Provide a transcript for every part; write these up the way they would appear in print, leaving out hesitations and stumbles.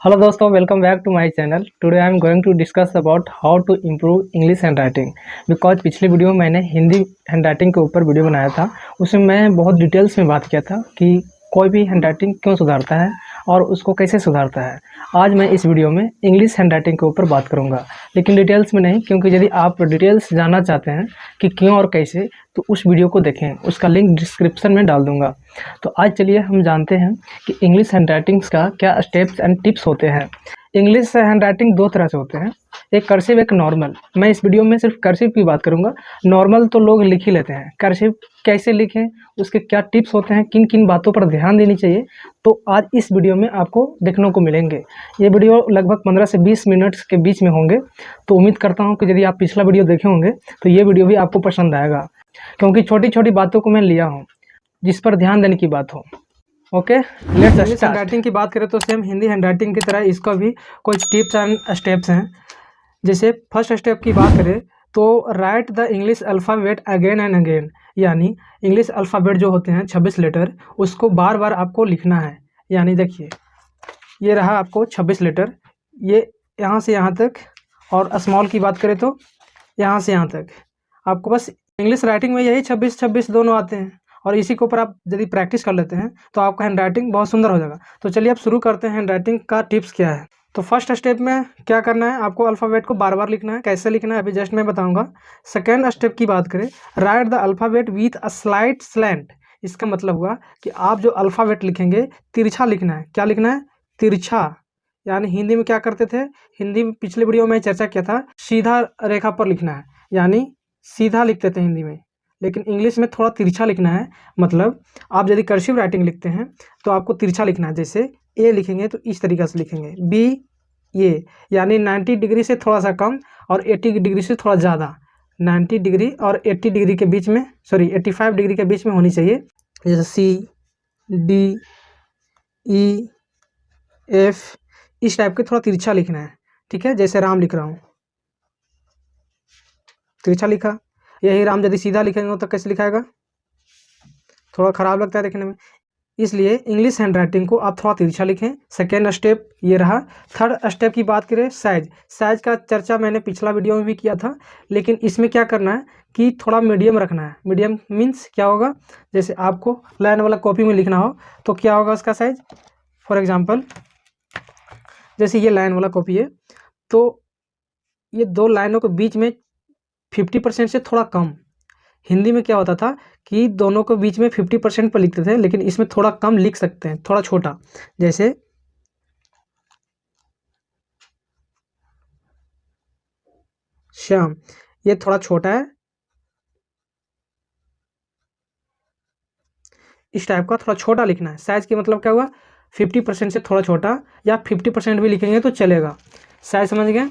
Hello दोस्तों, welcome back to my channel. Today I am going to discuss about how to improve English handwriting. Because पिछली video में मैंने Hindi hand writing के ऊपर video बनाया था, उसमें मैं बहुत डिटेल्स में बात किया था कि कोई भी हैंड राइटिंग क्यों सुधारता है और उसको कैसे सुधारता है। आज मैं इस वीडियो में इंग्लिश हैंड राइटिंग के ऊपर बात करूँगा, लेकिन डिटेल्स में नहीं, क्योंकि यदि आप डिटेल्स जानना चाहते हैं कि क्यों और कैसे, तो उस वीडियो को देखें, उसका लिंक डिस्क्रिप्शन में डाल दूँगा। तो आज चलिए हम जानते हैं कि इंग्लिश हैंड राइटिंग्स का क्या स्टेप्स एंड टिप्स होते हैं। इंग्लिश हैंड राइटिंग दो तरह से होते हैं, एक कर्सिव एक नॉर्मल। मैं इस वीडियो में सिर्फ कर्सिव की बात करूंगा। नॉर्मल तो लोग लिख ही लेते हैं, कर्सिव कैसे लिखें, उसके क्या टिप्स होते हैं, किन किन बातों पर ध्यान देनी चाहिए, तो आज इस वीडियो में आपको देखने को मिलेंगे। ये वीडियो लगभग 15 से 20 मिनट के बीच में होंगे, तो उम्मीद करता हूँ कि यदि आप पिछला वीडियो देखे होंगे तो ये वीडियो भी आपको पसंद आएगा, क्योंकि छोटी छोटी बातों को मैं लिया हूँ जिस पर ध्यान देने की बात हो। Okay, let's start. Hand writing की बात करें तो सेम हिंदी हैंड राइटिंग की तरह इसका भी कुछ टिप्स एंड स्टेप्स हैं। जैसे फर्स्ट स्टेप की बात करें तो right the English alphabet again and again, यानी इंग्लिश अल्फ़ाबेट जो होते हैं 26 लेटर, उसको बार बार आपको लिखना है। यानी देखिए, ये रहा आपको 26 लेटर, ये यहाँ से यहाँ तक, और स्मॉल की बात करें तो यहाँ से यहाँ तक। आपको बस इंग्लिश राइटिंग में यही 26-26 दोनों आते हैं, और इसी के ऊपर आप यदि प्रैक्टिस कर लेते हैं तो आपका हैंड राइटिंग बहुत सुंदर हो जाएगा। तो चलिए अब शुरू करते हैं हैंड राइटिंग का टिप्स क्या है। तो फर्स्ट स्टेप में क्या करना है, आपको अल्फ़ाबेट को बार बार लिखना है। कैसे लिखना है अभी जस्ट मैं बताऊंगा। सेकेंड स्टेप की बात करें, right the alphabet with a slight slant. इसका मतलब हुआ कि आप जो अल्फ़ाबेट लिखेंगे तिरछा लिखना है। क्या लिखना है? तिरछा। यानी हिंदी में क्या करते थे, हिंदी में पिछले वीडियो में चर्चा किया था, सीधा रेखा पर लिखना है, यानी सीधा लिखते थे हिंदी में, लेकिन इंग्लिश में थोड़ा तिरछा लिखना है। मतलब आप यदि कर्सिव राइटिंग लिखते हैं तो आपको तिरछा लिखना है। जैसे ए लिखेंगे तो इस तरीक़े से लिखेंगे, बी ये, यानी 90 डिग्री से थोड़ा सा कम और 80 डिग्री से थोड़ा ज़्यादा। 90 डिग्री और 80 डिग्री के बीच में, 85 डिग्री के बीच में होनी चाहिए। जैसे सी, डी, ई, एफ, इस टाइप के थोड़ा तिरछा लिखना है। ठीक है, जैसे राम लिख रहा हूँ, तिरछा लिखा। यही राम यदि सीधा लिखेंगे तो कैसे लिखाएगा, थोड़ा ख़राब लगता है देखने में, इसलिए इंग्लिश हैंड राइटिंग को आप थोड़ा तिरछा लिखें। सेकेंड स्टेप ये रहा। थर्ड स्टेप की बात करें, साइज का चर्चा मैंने पिछला वीडियो में भी किया था, लेकिन इसमें क्या करना है कि थोड़ा मीडियम रखना है। मीडियम मीन्स क्या होगा, जैसे आपको लाइन वाला कॉपी में लिखना हो तो क्या होगा उसका साइज। फॉर एग्जाम्पल, जैसे ये लाइन वाला कॉपी है तो ये दो लाइनों के बीच में 50% से थोड़ा कम। हिंदी में क्या होता था कि दोनों के बीच में 50% पर लिखते थे, लेकिन इसमें थोड़ा कम लिख सकते हैं, थोड़ा छोटा। जैसे श्याम, ये थोड़ा छोटा है, इस टाइप का थोड़ा छोटा लिखना है। साइज की मतलब क्या हुआ, 50% से थोड़ा छोटा, या 50% भी लिखेंगे तो चलेगा। साइज समझ गए।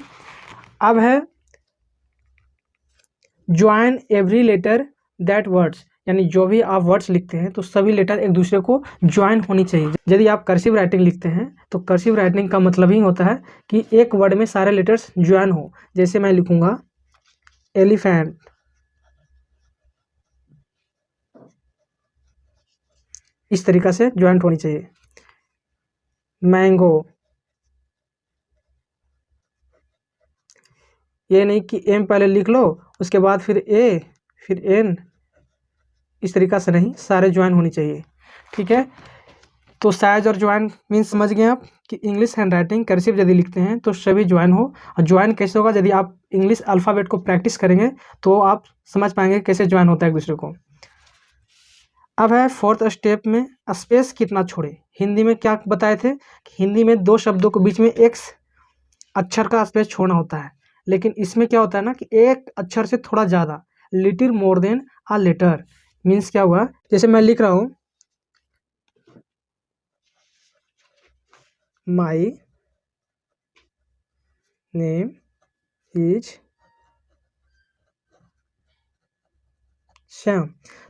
अब है join every letter that words, यानी जो भी आप वर्ड्स लिखते हैं तो सभी लेटर एक दूसरे को ज्वाइन होनी चाहिए। यदि आप कर्सिव राइटिंग लिखते हैं तो कर्सिव राइटिंग का मतलब ही होता है कि एक वर्ड में सारे लेटर्स ज्वाइन हो। जैसे मैं लिखूंगा एलिफेंट, इस तरीक़ा से ज्वाइंट होनी चाहिए। मैंगो, ये नहीं कि एम पहले लिख लो उसके बाद फिर ए फिर एन, इस तरीक़ा से नहीं, सारे ज्वाइन होनी चाहिए। ठीक है, तो साइज और ज्वाइन मीन्स समझ गए आप कि इंग्लिश हैंड राइटिंग कर्सिव यदि लिखते हैं तो सभी ज्वाइन हो। और ज्वाइन कैसे होगा, यदि आप इंग्लिश अल्फ़ाबेट को प्रैक्टिस करेंगे तो आप समझ पाएंगे कैसे ज्वाइन होता है एक दूसरे को। अब है फोर्थ स्टेप में, स्पेस कितना छोड़े। हिंदी में क्या बताए थे कि हिंदी में दो शब्दों के बीच में एक अक्षर का स्पेस छोड़ना होता है, लेकिन इसमें क्या होता है ना कि एक अक्षर से थोड़ा ज़्यादा, little more than a letter. Means क्या हुआ, जैसे मैं लिख रहा हूँ माई नेम इज श्याम,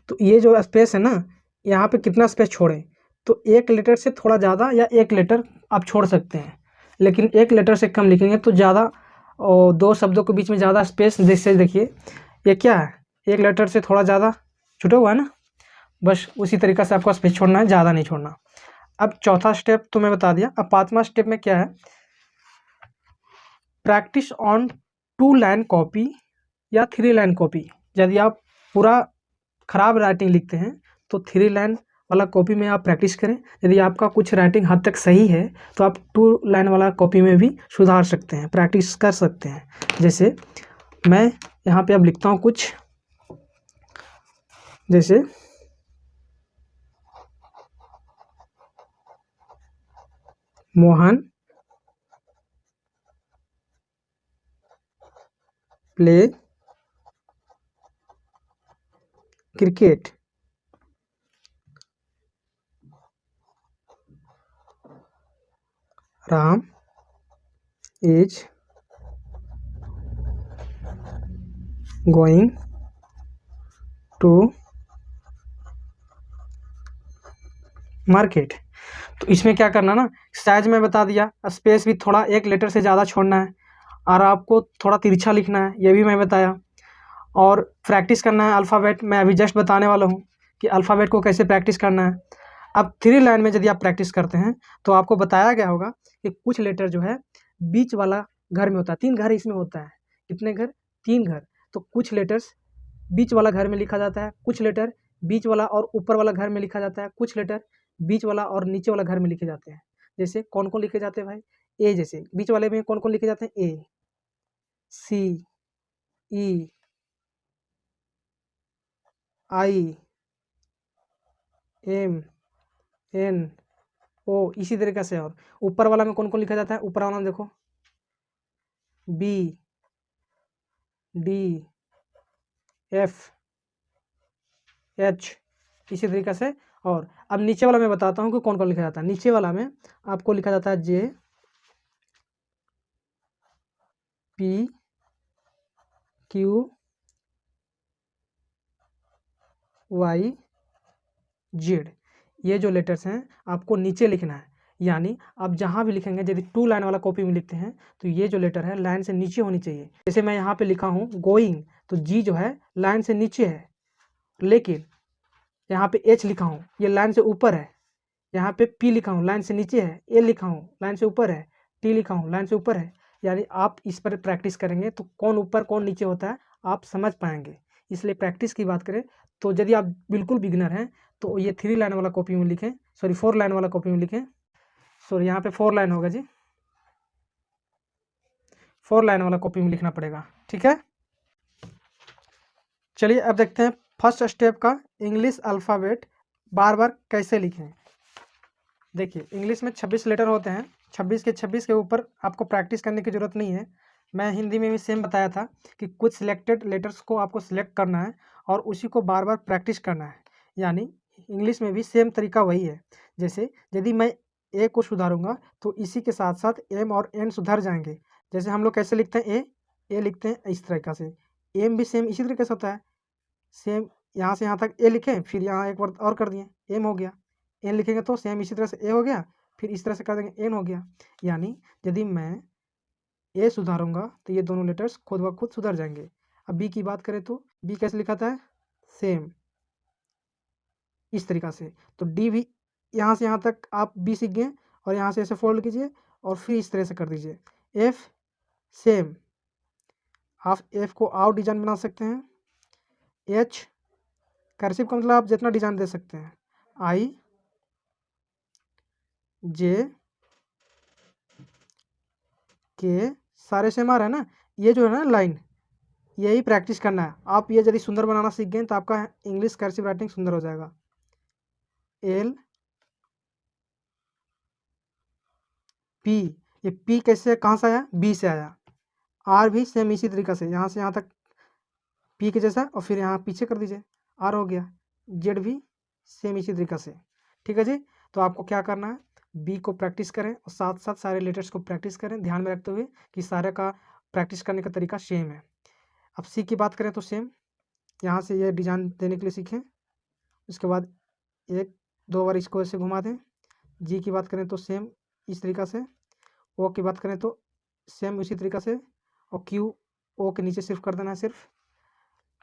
तो ये जो स्पेस है ना, यहाँ पे कितना स्पेस छोड़ें, तो एक लेटर से थोड़ा ज़्यादा या एक लेटर आप छोड़ सकते हैं, लेकिन एक लेटर से कम लिखेंगे तो ज़्यादा, और दो शब्दों के बीच में ज़्यादा स्पेस। जैसे देखिए ये क्या है, एक लेटर से थोड़ा ज़्यादा छूटा हुआ है ना, बस उसी तरीक़ा से आपको स्पेस छोड़ना है, ज़्यादा नहीं छोड़ना। अब चौथा स्टेप तो मैं बता दिया। अब पांचवा स्टेप में क्या है, प्रैक्टिस ऑन 2 लाइन कॉपी या 3 लाइन कॉपी। यदि आप पूरा खराब राइटिंग लिखते हैं तो 3 लाइन वाला कॉपी में आप प्रैक्टिस करें। यदि आपका कुछ राइटिंग हद तक सही है तो आप 2 लाइन वाला कॉपी में भी सुधार सकते हैं, प्रैक्टिस कर सकते हैं। जैसे मैं यहाँ पे अब लिखता हूँ कुछ, जैसे Mohan play cricket, Ram is going to market. तो इसमें क्या करना ना, साइज में बता दिया, स्पेस भी थोड़ा एक लेटर से ज़्यादा छोड़ना है, और आपको थोड़ा तिरछा लिखना है, ये भी मैं बताया। और प्रैक्टिस करना है अल्फ़ाबेट, मैं अभी जस्ट बताने वाला हूँ कि अल्फ़ाबेट को कैसे प्रैक्टिस करना है। अब 3 लाइन में यदि आप प्रैक्टिस करते हैं तो आपको बताया गया होगा कि कुछ लेटर जो है बीच वाला घर में होता है, 3 घर इसमें होता है। कितने घर? 3 घर। तो कुछ लेटर्स बीच वाला घर में लिखा जाता है, कुछ लेटर बीच वाला और ऊपर वाला घर में लिखा जाता है, कुछ लेटर बीच वाला और नीचे वाला घर में लिखे जाते हैं। जैसे कौन कौन लिखे जाते हैं भाई? ए, जैसे बीच वाले में कौन कौन लिखे जाते हैं? ए, सी, ई, आई, एम, एन, ओ, इसी तरीके से। और ऊपर वाला में कौन कौन लिखा जाता है? ऊपर वाला में देखो, बी, डी, एफ, एच, इसी तरीके से। और अब नीचे वाला मैं बताता हूँ कि कौन कौन लिखा जाता है। नीचे वाला में आपको लिखा जाता है जे, पी, क्यू, वाई, जेड। ये जो लेटर्स हैं आपको नीचे लिखना है, यानी आप जहाँ भी लिखेंगे, यदि 2 लाइन वाला कॉपी में लिखते हैं तो ये जो लेटर है लाइन से नीचे होनी चाहिए। जैसे मैं यहाँ पे लिखा हूँ गोइंग, तो जी जो है लाइन से नीचे है, लेकिन यहाँ पे एच लिखा हूँ ये लाइन से ऊपर है। यहाँ पे पी लिखा हूँ लाइन से नीचे है, ए लिखा हूँ लाइन से ऊपर है, टी लिखा हूँ लाइन से ऊपर है। यानी आप इस पर प्रैक्टिस करेंगे तो कौन ऊपर कौन नीचे होता है आप समझ पाएंगे। इसलिए प्रैक्टिस की बात करें तो यदि आप बिल्कुल बिगिनर हैं तो ये 3 लाइन वाला कॉपी में लिखें, सॉरी 4 लाइन वाला कॉपी में लिखें। सॉरी यहाँ पे 4 लाइन होगा जी, 4 लाइन वाला कॉपी में लिखना पड़ेगा, ठीक है। चलिए अब देखते हैं फर्स्ट स्टेप का, इंग्लिश अल्फ़ाबेट बार बार कैसे लिखें। देखिए इंग्लिश में 26 लेटर होते हैं, 26 के ऊपर आपको प्रैक्टिस करने की ज़रूरत नहीं है। मैं हिंदी में भी सेम बताया था कि कुछ सिलेक्टेड लेटर्स को आपको सिलेक्ट करना है और उसी को बार बार प्रैक्टिस करना है। यानी इंग्लिश में भी सेम तरीका वही है। जैसे यदि मैं ए को सुधारूंगा तो इसी के साथ साथ एम और एन सुधर जाएंगे। जैसे हम लोग कैसे लिखते हैं, ए लिखते हैं इस तरीक़ा से, एम भी सेम इसी तरीके से होता है। सेम यहाँ से यहाँ तक ए लिखें, फिर यहाँ एक वर्ड और कर दिए, एम हो गया। एन लिखेंगे तो सेम इसी तरह से ए हो गया, फिर इस तरह से कर देंगे एन हो गया। यानी यदि मैं ए सुधारूंगा तो ये दोनों लेटर्स खुद ब खुद सुधर जाएंगे। अब बी की बात करें तो बी कैसे लिखा था? सेम इस तरीक़ा से। तो डी भी यहाँ से यहाँ तक आप बी सीख गए और यहाँ से ऐसे फोल्ड कीजिए और फिर इस तरह से कर दीजिए। एफ सेम, आप एफ को आउट डिजाइन बना सकते हैं। एच कर्सिव का मतलब आप जितना डिजाइन दे सकते हैं। आई, जे, के, सारे सेम आ रहा है ना। ये जो है ना लाइन, यही प्रैक्टिस करना है। आप ये यदि सुंदर बनाना सीख गए तो आपका इंग्लिश कर्सिव राइटिंग सुंदर हो जाएगा। एल, पी, ये पी कैसे कहाँ से आया? बी से आया। आर भी सेम इसी तरीक़ा से, यहाँ से यहाँ तक पी के जैसा और फिर यहाँ पीछे कर दीजिए, आर हो गया। जेड भी सेम इसी तरीक़ा से, ठीक है जी। तो आपको क्या करना है, बी को प्रैक्टिस करें और साथ साथ सारे लेटर्स को प्रैक्टिस करें, ध्यान में रखते हुए कि सारे का प्रैक्टिस करने का तरीका सेम है। अब सी की बात करें तो सेम, यहाँ से ये डिजाइन देने के लिए सीखें, उसके बाद 1-2 बार इसको ऐसे घुमा दें। जी की बात करें तो सेम इस तरीक़ा से। ओ की बात करें तो सेम उसी तरीक़ा से, और क्यू ओ के नीचे सिर्फ कर देना है सिर्फ।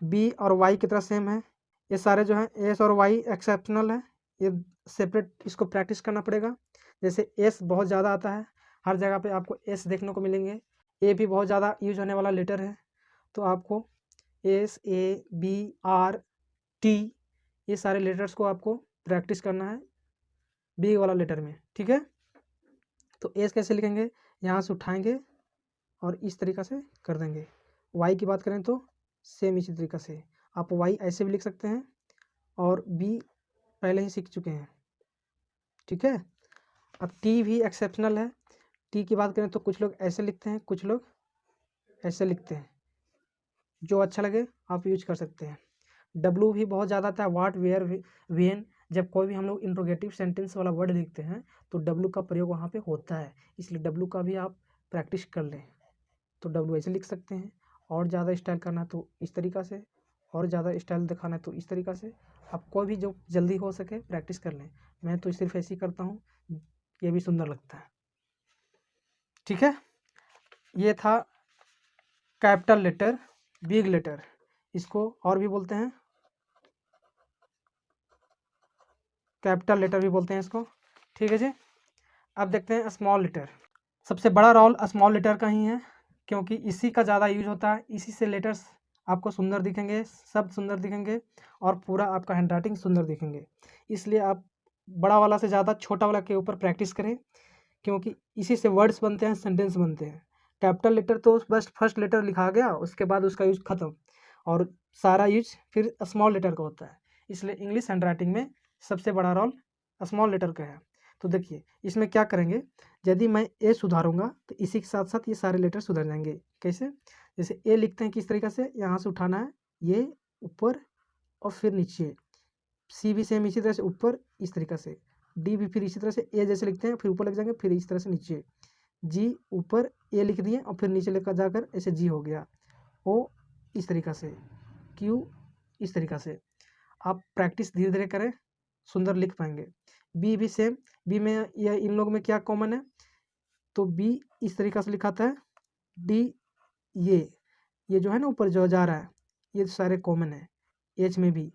बी और वाई की तरह सेम है। ये सारे जो हैं एस और वाई एक्सेप्शनल है, ये सेपरेट इसको प्रैक्टिस करना पड़ेगा। जैसे एस बहुत ज़्यादा आता है, हर जगह पे आपको एस देखने को मिलेंगे। ए भी बहुत ज़्यादा यूज होने वाला लेटर है, तो आपको S, A, B, R, T, ये सारे लेटर्स को आपको प्रैक्टिस करना है बी वाला लेटर में, ठीक है। तो एस कैसे लिखेंगे, यहाँ से उठाएंगे और इस तरीक़ा से कर देंगे। वाई की बात करें तो सेम इसी तरीक़ा से आप वाई ऐसे भी लिख सकते हैं, और बी पहले ही सीख चुके हैं, ठीक है। अब टी भी एक्सेप्शनल है। टी की बात करें तो कुछ लोग ऐसे लिखते हैं, कुछ लोग ऐसे लिखते हैं, जो अच्छा लगे आप यूज कर सकते हैं। डब्लू भी बहुत ज़्यादा आता है, वाट, वेयर, वेन। जब कोई भी हम लोग इंट्रोगेटिव सेंटेंस वाला वर्ड लिखते हैं तो डब्लू का प्रयोग वहाँ पे होता है, इसलिए डब्लू का भी आप प्रैक्टिस कर लें। तो डब्लू ऐसे लिख सकते हैं, और ज़्यादा स्टाइल करना तो इस तरीक़ा से, और ज़्यादा स्टाइल दिखाना है तो इस तरीक़ा से। आपको भी जो जल्दी हो सके प्रैक्टिस कर लें। मैं तो सिर्फ ऐसे ही करता हूँ, ये भी सुंदर लगता है, ठीक है। ये था कैपिटल लेटर, बिग लेटर, इसको और भी बोलते हैं कैपिटल लेटर भी बोलते हैं इसको, ठीक है जी। अब देखते हैं स्मॉल लेटर। सबसे बड़ा रोल स्मॉल लेटर का ही है, क्योंकि इसी का ज़्यादा यूज होता है। इसी से लेटर्स आपको सुंदर दिखेंगे, शब्द सुंदर दिखेंगे, और पूरा आपका हैंड राइटिंग सुंदर दिखेंगे। इसलिए आप बड़ा वाला से ज़्यादा छोटा वाला के ऊपर प्रैक्टिस करें, क्योंकि इसी से वर्ड्स बनते हैं, सेंटेंस बनते हैं। कैपिटल लेटर तो बस फर्स्ट लेटर लिखा गया, उसके बाद उसका यूज खत्म, और सारा यूज फिर स्मॉल लेटर का होता है। इसलिए इंग्लिश हैंड राइटिंग में सबसे बड़ा रोल स्मॉल लेटर का है। तो देखिए इसमें क्या करेंगे, यदि मैं ए सुधारूंगा तो इसी के साथ साथ ये सारे लेटर सुधर जाएंगे। कैसे, जैसे ए लिखते हैं किस तरीक़े से, यहाँ से उठाना है ये ऊपर और फिर नीचे। सी भी सेम इसी तरह से ऊपर इस तरीक़े से। डी भी फिर इसी तरह से ए जैसे लिखते हैं, फिर ऊपर लग जाएंगे, फिर इस तरह से नीचे। जी ऊपर ए लिख दिए और फिर नीचे लेकर जाकर ऐसे जी हो गया। ओ इस तरीक़ा से, क्यू इस तरीक़ा से। आप प्रैक्टिस धीरे धीरे करें, सुंदर लिख पाएंगे। बी भी सेम। बी में या इन लोगों में क्या कॉमन है, तो बी इस तरीक़ा से लिखाता है। डी ये जो है ना ऊपर जो जा रहा है, ये सारे कॉमन है। एच में भी,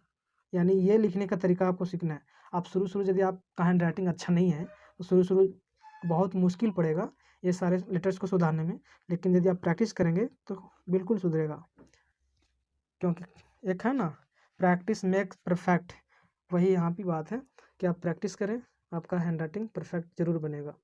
यानी ये लिखने का तरीका आपको सीखना है। आप शुरू यदि आपका हैंड राइटिंग अच्छा नहीं है तो शुरू बहुत मुश्किल पड़ेगा ये सारे लेटर्स को सुधारने में, लेकिन यदि आप प्रैक्टिस करेंगे तो बिल्कुल सुधरेगा। क्योंकि एक है ना, प्रैक्टिस मेक्स परफेक्ट, वही यहाँ की बात है कि आप प्रैक्टिस करें, आपका हैंड राइटिंग परफेक्ट जरूर बनेगा,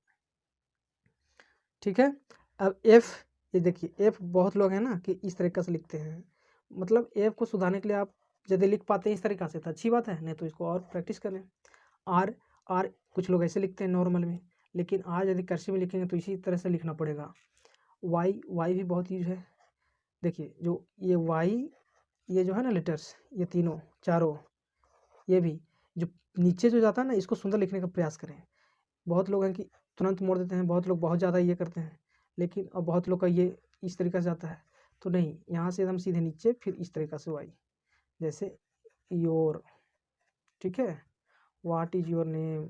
ठीक है। अब एफ़, ये देखिए एफ़ बहुत लोग हैं ना कि इस तरीक़े से लिखते हैं, मतलब एफ़ को सुधारने के लिए आप यदि लिख पाते हैं इस तरीक़ा से तो अच्छी बात है, नहीं तो इसको और प्रैक्टिस करें। आर कुछ लोग ऐसे लिखते हैं नॉर्मल में, लेकिन आर यदि कर्सिव में लिखेंगे तो इसी तरह से लिखना पड़ेगा। वाई भी बहुत यूज है। देखिए जो ये वाई, ये जो है ना लेटर्स, ये तीनों चारों, ये भी जो नीचे जो जाता है ना, इसको सुंदर लिखने का प्रयास करें। बहुत लोग हैं कि तुरंत मोड़ देते हैं, बहुत लोग बहुत ज़्यादा ये करते हैं, लेकिन अब बहुत लोग का ये इस तरीक़े से जाता है, तो नहीं, यहाँ से एकदम सीधे नीचे फिर इस तरीक़ा से वाई, जैसे योर, ठीक है, व्हाट इज योर नेम,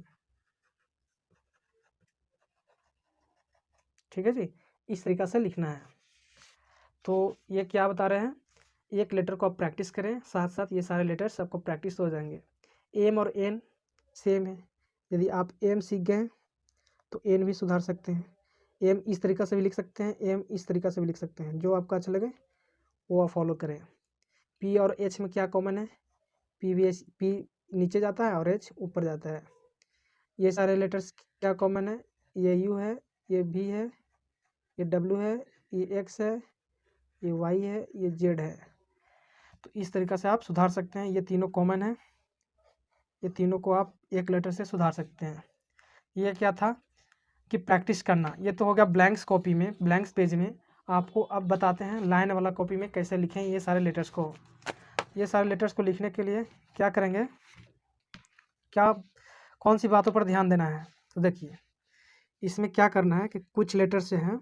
ठीक है जी, इस तरीक़ा से लिखना है। तो ये क्या बता रहे हैं, एक लेटर को आप प्रैक्टिस करें, साथ साथ ये सारे लेटर्स आपको प्रैक्टिस हो जाएंगे। एम और एन सेम है, यदि आप एम सीख गए तो एन भी सुधार सकते हैं। एम इस तरीक़ा से भी लिख सकते हैं, एम इस तरीक़ा से भी लिख सकते हैं, जो आपका अच्छा लगे वो आप फॉलो करें। पी और एच में क्या कॉमन है, पी नीचे जाता है और एच ऊपर जाता है। ये सारे लेटर्स क्या कॉमन है, ये यू है, ये भी है, ये डब्ल्यू है, ये एक्स है, ये वाई है, ये जेड है। तो इस तरीक़ा से आप सुधार सकते हैं, ये तीनों कॉमन है, ये तीनों को आप एक लेटर से सुधार सकते हैं। ये क्या था कि प्रैक्टिस करना, ये तो हो गया ब्लैंक्स कॉपी में, ब्लैंक्स पेज में। आपको अब बताते हैं लाइन वाला कॉपी में कैसे लिखें ये सारे लेटर्स को। ये सारे लेटर्स को लिखने के लिए क्या करेंगे, क्या कौन सी बातों पर ध्यान देना है, तो देखिए इसमें क्या करना है कि कुछ लेटर्स से हैं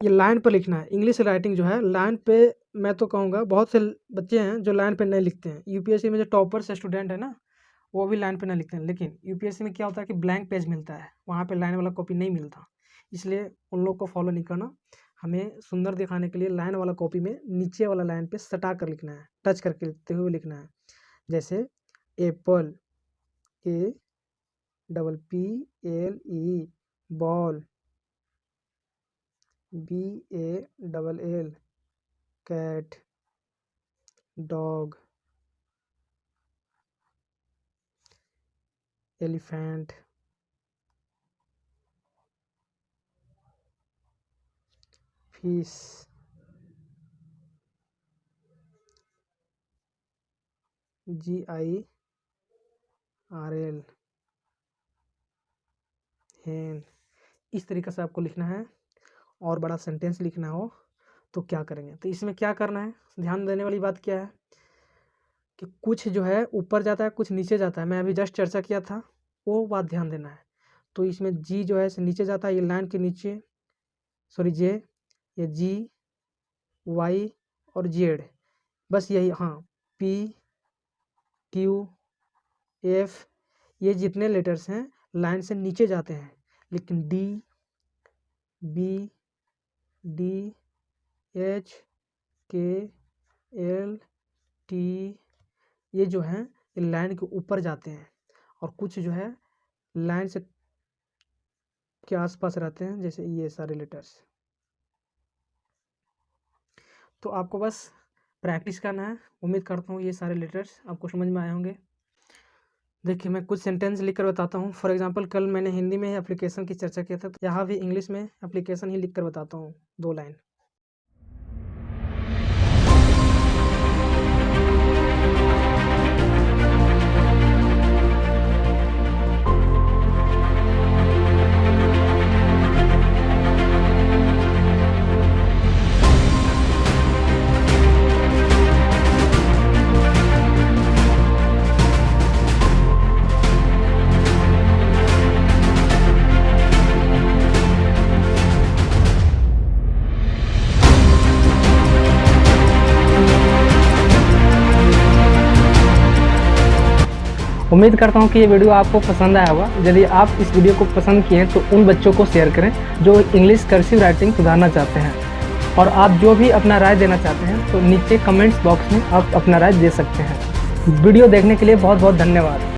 ये लाइन पर लिखना है। इंग्लिश राइटिंग जो है लाइन पे, मैं तो कहूँगा बहुत से बच्चे हैं जो लाइन पे नहीं लिखते हैं। यूपीएससी में जो टॉपर्स स्टूडेंट है ना, वो भी लाइन पे नहीं लिखते हैं, लेकिन यूपीएससी में क्या होता है कि ब्लैंक पेज मिलता है, वहाँ पे लाइन वाला कॉपी नहीं मिलता, इसलिए उन लोग को फॉलो नहीं करना। हमें सुंदर दिखाने के लिए लाइन वाला कॉपी में नीचे वाला लाइन पे सटा कर लिखना है, टच करके लिखते हुए लिखना है। जैसे apple, BAPPLE ball, BALL cat, dog, elephant, fish, GIRL हैन। इस तरीके से आपको लिखना है। और बड़ा सेंटेंस लिखना हो तो क्या करेंगे, तो इसमें क्या करना है, ध्यान देने वाली बात क्या है कि कुछ जो है ऊपर जाता है, कुछ नीचे जाता है। मैं अभी जस्ट चर्चा किया था, वो बात ध्यान देना है। तो इसमें जी जो है नीचे जाता है, ये लाइन के नीचे, सॉरी जे, ये G, Y और Z, बस यही। हाँ, P, Q, F, ये जितने लेटर्स हैं लाइन से नीचे जाते हैं, लेकिन D, B, D, H, K, L, T, ये जो हैं ये लाइन के ऊपर जाते हैं, और कुछ जो है लाइन से के आसपास रहते हैं, जैसे ये सारे लेटर्स। तो आपको बस प्रैक्टिस करना है। उम्मीद करता हूँ ये सारे लेटर्स आपको समझ में आए होंगे। देखिए, मैं कुछ सेंटेंस लिख कर बताता हूँ। फॉर एग्जांपल, कल मैंने हिंदी में एप्लीकेशन की चर्चा किया था, तो यहाँ भी इंग्लिश में एप्लीकेशन ही लिख कर बताता हूँ, 2 लाइन। उम्मीद करता हूँ कि ये वीडियो आपको पसंद आया होगा। यदि आप इस वीडियो को पसंद किए तो उन बच्चों को शेयर करें जो इंग्लिश कर्सिव राइटिंग सुधारना चाहते हैं। और आप जो भी अपना राय देना चाहते हैं तो नीचे कमेंट्स बॉक्स में आप अपना राय दे सकते हैं। वीडियो देखने के लिए बहुत बहुत धन्यवाद।